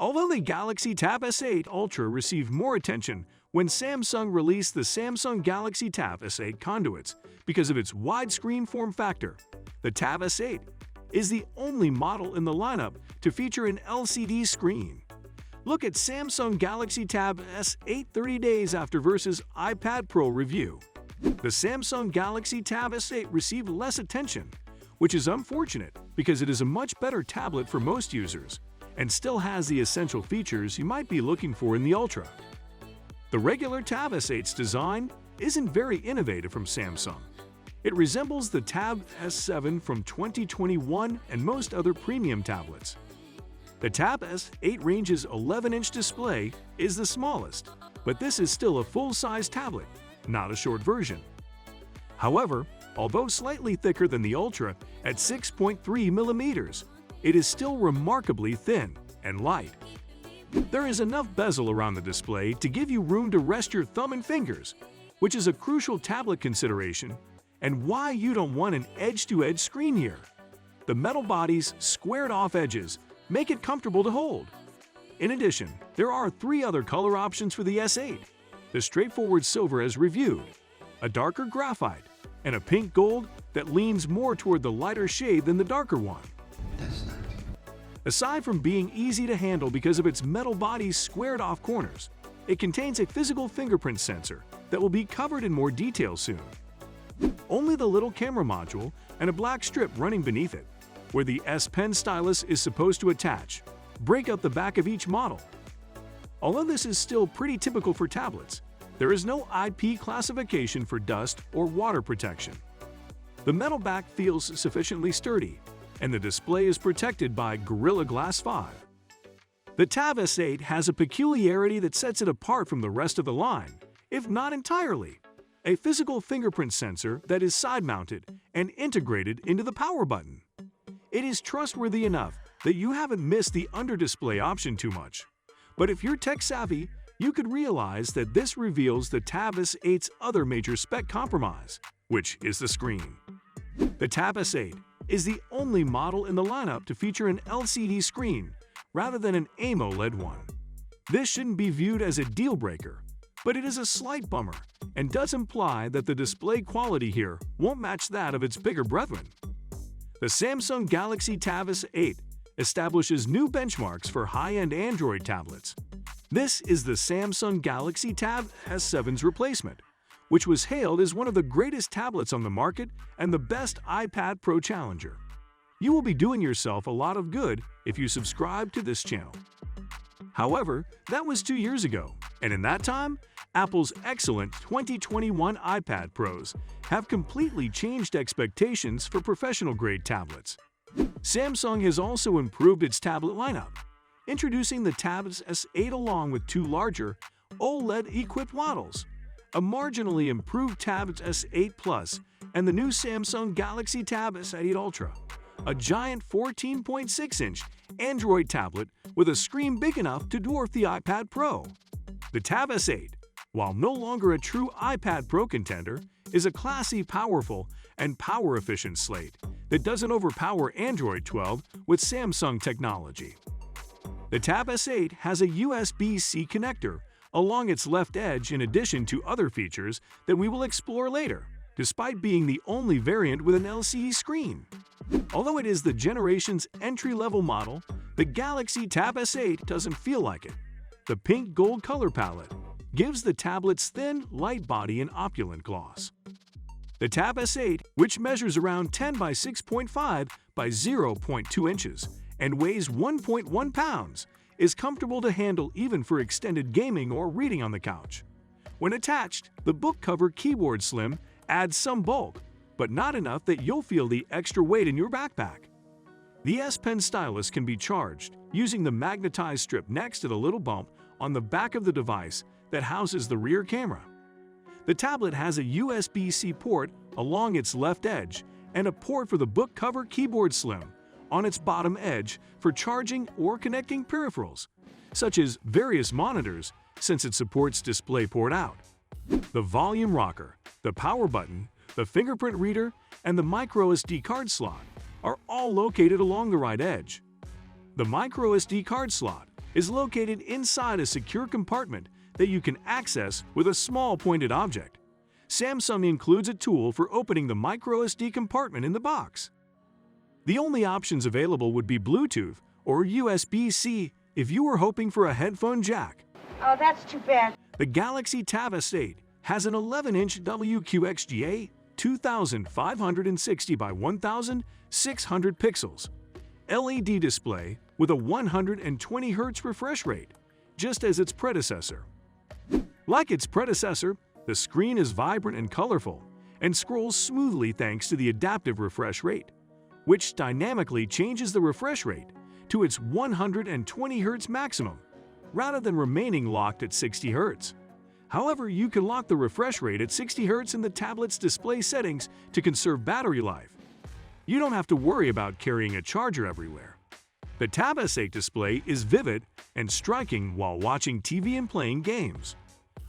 Although the Galaxy Tab S8 Ultra received more attention when Samsung released the Samsung Galaxy Tab S8 conduits because of its widescreen form factor, the Tab S8 is the only model in the lineup to feature an LCD screen. Look at Samsung Galaxy Tab S8 30 days after versus iPad Pro review. The Samsung Galaxy Tab S8 received less attention, which is unfortunate because it is a much better tablet for most users and still has the essential features you might be looking for in the Ultra. The regular Tab S8's design isn't very innovative from Samsung. It resembles the Tab S7 from 2021 and most other premium tablets. The Tab S8 range's 11-inch display is the smallest, but this is still a full-size tablet, not a short version. However, although slightly thicker than the Ultra at 6.3 millimeters, it is still remarkably thin and light. There is enough bezel around the display to give you room to rest your thumb and fingers, which is a crucial tablet consideration and why you don't want an edge-to-edge screen here. The metal body's squared-off edges make it comfortable to hold. In addition, there are 3 other color options for the S8: the straightforward silver as reviewed, a darker graphite, and a pink gold that leans more toward the lighter shade than the darker one. That's nice. Aside from being easy to handle because of its metal body's squared-off corners, it contains a physical fingerprint sensor that will be covered in more detail soon. Only the little camera module and a black strip running beneath it, where the Pen Stylus is supposed to attach, break up the back of each model. Although this is still pretty typical for tablets, there is no IP classification for dust or water protection. The metal back feels sufficiently sturdy, and the display is protected by Gorilla Glass 5. The Tab S8 has a peculiarity that sets it apart from the rest of the line, if not entirely: a physical fingerprint sensor that is side-mounted and integrated into the power button. It is trustworthy enough that you haven't missed the under-display option too much. But if you're tech-savvy, you could realize that this reveals the Tab S8's other major spec compromise, which is the screen. The Tab S8 is the only model in the lineup to feature an LCD screen rather than an AMOLED one. This shouldn't be viewed as a deal-breaker, but it is a slight bummer and does imply that the display quality here won't match that of its bigger brethren. The Samsung Galaxy Tab S8 establishes new benchmarks for high-end Android tablets. This is the Samsung Galaxy Tab S7's replacement, which was hailed as one of the greatest tablets on the market and the best iPad Pro challenger. You will be doing yourself a lot of good if you subscribe to this channel. However, that was 2 years ago, and in that time, Apple's excellent 2021 iPad Pros have completely changed expectations for professional-grade tablets. Samsung has also improved its tablet lineup, introducing the Tab S8 along with 2 larger, OLED-equipped models, a marginally improved Tab S8 Plus, and the new Samsung Galaxy Tab S8 Ultra, a giant 14.6-inch Android tablet with a screen big enough to dwarf the iPad Pro. The Tab S8, while no longer a true iPad Pro contender, is a classy, powerful, and power-efficient slate that doesn't overpower Android 12 with Samsung technology. The Tab S8 has a USB-C connector along its left edge in addition to other features that we will explore later, despite being the only variant with an LCD screen. Although it is the generation's entry-level model, the Galaxy Tab S8 doesn't feel like it. The pink-gold color palette gives the tablet's thin, light body an opulent gloss. The Tab S8, which measures around 10 by 6.5 by 0.2 inches and weighs 1.1 pounds, is comfortable to handle even for extended gaming or reading on the couch. When attached, the book cover keyboard slim adds some bulk, but not enough that you'll feel the extra weight in your backpack. The Pen Stylus can be charged using the magnetized strip next to the little bump on the back of the device that houses the rear camera. The tablet has a USB-C port along its left edge and a port for the book cover keyboard slim on its bottom edge for charging or connecting peripherals, such as various monitors since it supports DisplayPort out. The volume rocker, the power button, the fingerprint reader, and the microSD card slot are all located along the right edge. The microSD card slot is located inside a secure compartment that you can access with a small pointed object. Samsung includes a tool for opening the microSD compartment in the box. The only options available would be Bluetooth or USB-C if you were hoping for a headphone jack. Oh, that's too bad. The Galaxy Tab S8 has an 11-inch WQXGA 2560 by 1600 pixels LED display with a 120 Hz refresh rate, just as its predecessor. Like its predecessor, the screen is vibrant and colorful and scrolls smoothly thanks to the adaptive refresh rate, which dynamically changes the refresh rate to its 120 Hz maximum, rather than remaining locked at 60 Hz. However, you can lock the refresh rate at 60 Hz in the tablet's display settings to conserve battery life. You don't have to worry about carrying a charger everywhere. The Tab S8 display is vivid and striking while watching TV and playing games.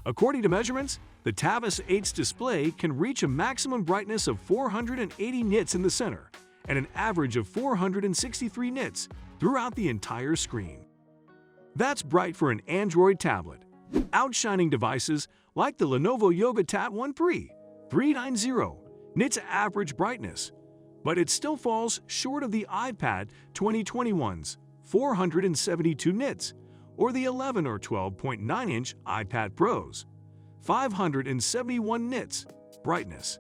According to measurements, the Tab S8's display can reach a maximum brightness of 480 nits in the center and an average of 463 nits throughout the entire screen. That's bright for an Android tablet, outshining devices like the Lenovo Yoga Tab 1 Pre 390 nits average brightness, but it still falls short of the iPad 2021's 472 nits or the 11 or 12.9-inch iPad Pro's 571 nits brightness.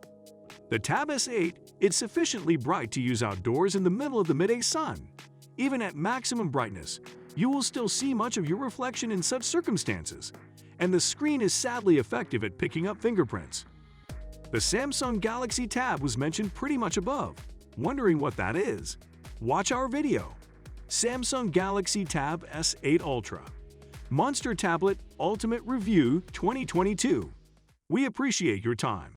The Tab S8 is sufficiently bright to use outdoors in the middle of the midday sun. Even at maximum brightness, you will still see much of your reflection in such circumstances, and the screen is sadly effective at picking up fingerprints. The Samsung Galaxy Tab was mentioned pretty much above. Wondering what that is? Watch our video. Samsung Galaxy Tab S8 Ultra Monster Tablet Ultimate Review 2022. We appreciate your time.